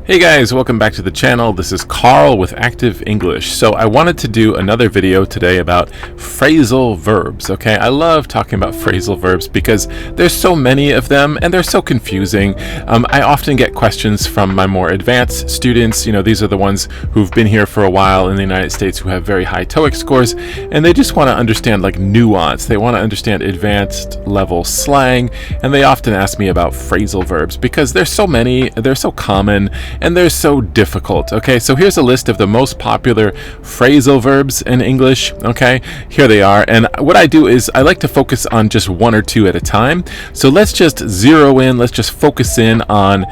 Hey guys, welcome back to the channel. This is Carl with Active English. So I wanted to do another video today about phrasal verbs, okay? I love talking about phrasal verbs because there's so many of them and they're so confusing. I often get questions from my more advanced students. You know, these are the ones who've been here for a while in the United States who have very high TOEIC scores, and they just want to understand like nuance. They want to understand advanced level slang, and they often ask me about phrasal verbs because there's so many, they're so common, and they're so difficult. Okay, so here's a list of the most popular phrasal verbs in English. Okay, here they are, and what I do is I like to focus on just one or two at a time. So let's just zero in, let's just focus in on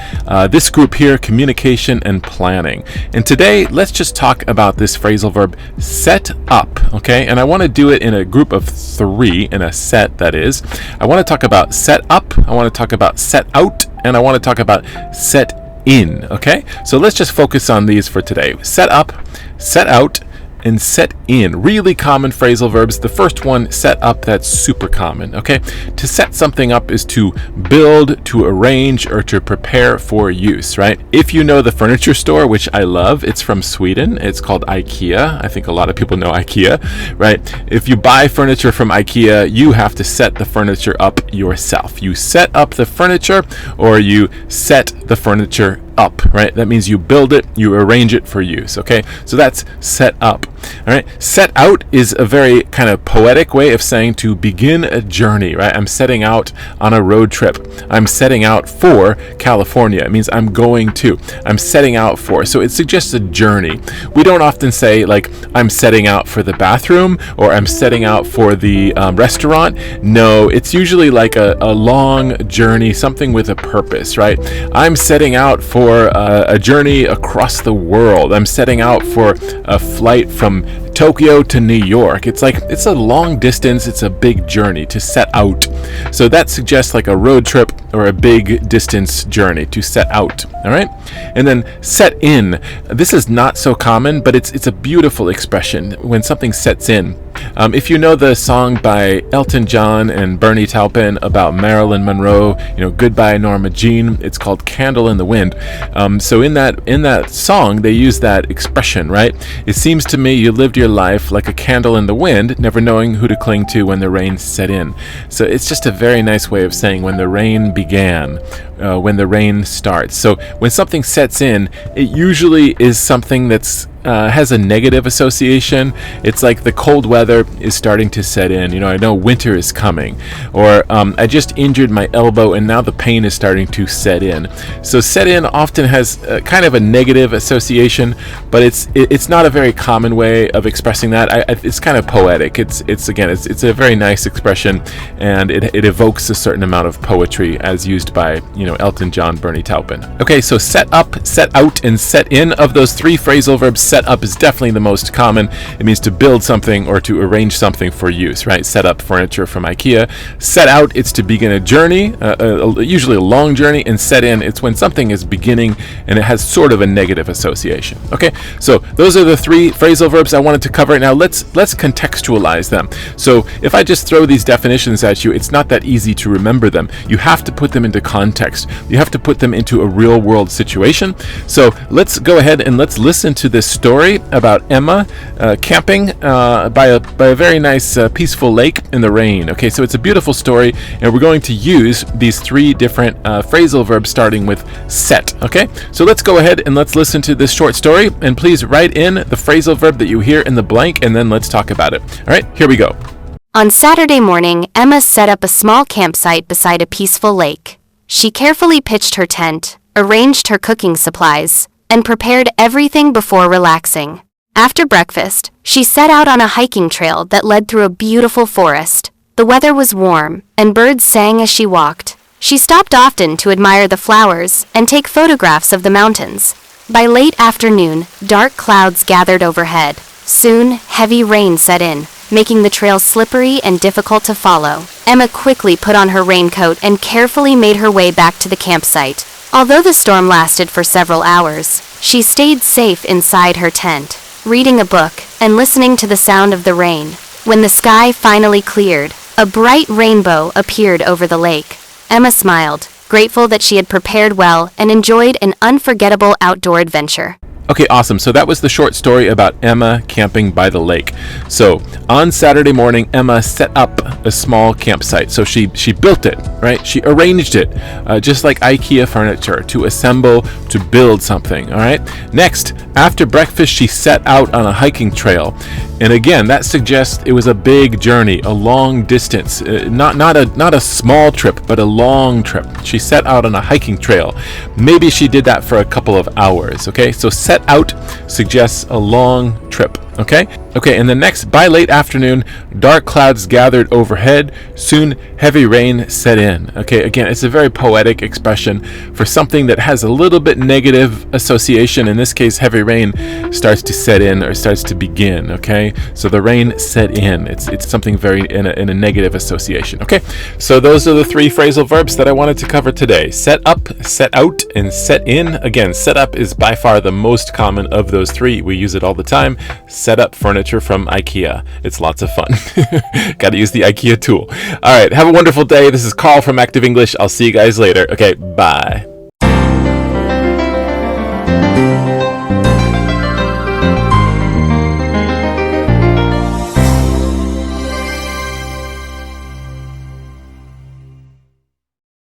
this group here, communication and planning. And today let's just talk about this phrasal verb, set up. Okay, and I want to do it in a group of three, in a set, that is. I want to talk about set up, I want to talk about set out, and I want to talk about set in. Okay, so let's just focus on these for today. Set up, set out, and set in. Really common phrasal verbs. The first one, set up, that's super common. Okay, to set something up is to build, to arrange, or to prepare for use, right? If you know the furniture store, which I love, it's from Sweden, it's called IKEA. I think a lot of people know IKEA, right? If you buy furniture from IKEA, you have to set the furniture up yourself. You set up the furniture, or you set the furniture up, right? That means you build it, you arrange it for use. Okay, so that's set up. All right, set out is a very kind of poetic way of saying to begin a journey, right? I'm setting out on a road trip. I'm setting out for California. It means I'm going to. I'm setting out for. So it suggests a journey. We don't often say like I'm setting out for the bathroom or I'm setting out for the restaurant. No, it's usually like a long journey, something with a purpose, right? I'm setting out for a journey across the world. I'm setting out for a flight from Tokyo to New York. It's like, it's a long distance, it's a big journey to set out. So that suggests like a road trip or a big distance journey, to set out. All right, and then set in. This is not so common, but it's a beautiful expression when something sets in. If you know the song by Elton John and Bernie Taupin about Marilyn Monroe, you know, Goodbye Norma Jean, it's called Candle in the Wind. So in that song, they use that expression, right? It seems to me you lived your life like a candle in the wind, never knowing who to cling to when the rain set in. So it's just a very nice way of saying when the rain began, when the rain starts. So when something sets in, it usually is something that's has a negative association. It's like the cold weather is starting to set in. You know, I know winter is coming, or I just injured my elbow and now the pain is starting to set in. So set in often has kind of a negative association, but it's not a very common way of expressing that. It's kind of poetic. It's a very nice expression, and it evokes a certain amount of poetry as used by, you know, Elton John, Bernie Taupin. Okay, so set up, set out, and set in. Of those three phrasal verbs, set up is definitely the most common. It means to build something or to arrange something for use, right? Set up furniture from IKEA. Set out, it's to begin a journey, usually a long journey. And set in, it's when something is beginning and it has sort of a negative association. Okay, so those are the three phrasal verbs I wanted to cover. Now let's contextualize them. So if I just throw these definitions at you, it's not that easy to remember them. You have to put them into context. You have to put them into a real world situation. So let's go ahead and let's listen to this story about Emma camping by a very nice peaceful lake in the rain. Okay, so it's a beautiful story, and we're going to use these three different phrasal verbs starting with set. Okay, so let's go ahead and let's listen to this short story, and please write in the phrasal verb that you hear in the blank, and then let's talk about it. All right, here we go. On Saturday morning, Emma set up a small campsite beside a peaceful lake. She carefully pitched her tent, arranged her cooking supplies, and prepared everything before relaxing. After breakfast, she set out on a hiking trail that led through a beautiful forest. The weather was warm, and birds sang as she walked. She stopped often to admire the flowers and take photographs of the mountains. By late afternoon, dark clouds gathered overhead. Soon, heavy rain set in, making the trail slippery and difficult to follow. Emma quickly put on her raincoat and carefully made her way back to the campsite. Although the storm lasted for several hours, she stayed safe inside her tent, reading a book and listening to the sound of the rain. When the sky finally cleared, a bright rainbow appeared over the lake. Emma smiled. grateful that she had prepared well and enjoyed an unforgettable outdoor adventure. Okay, awesome. So that was the short story about Emma camping by the lake. So on Saturday morning, Emma set up a small campsite. So she built it, right? She arranged it, just like IKEA furniture, to assemble, to build something, all right? Next, after breakfast, she set out on a hiking trail. And again, that suggests it was a big journey, a long distance, not a small trip, but a long trip. She set out on a hiking trail. Maybe she did that for a couple of hours, okay? So set out suggests a long trip, okay? Okay, and the next, by late afternoon, dark clouds gathered overhead. Soon, heavy rain set in. Okay, again, it's a very poetic expression for something that has a little bit negative association. In this case, heavy rain starts to set in or starts to begin, okay? So the rain set in. It's something very in a negative association, okay? So those are the three phrasal verbs that I wanted to cover today. Set up, set out, and set in. Again, set up is by far the most common of those three. We use it all the time. Set up furniture from IKEA. It's lots of fun. Got to use the IKEA tool. All right, have a wonderful day. This is Carl from Active English. I'll see you guys later. Okay, bye.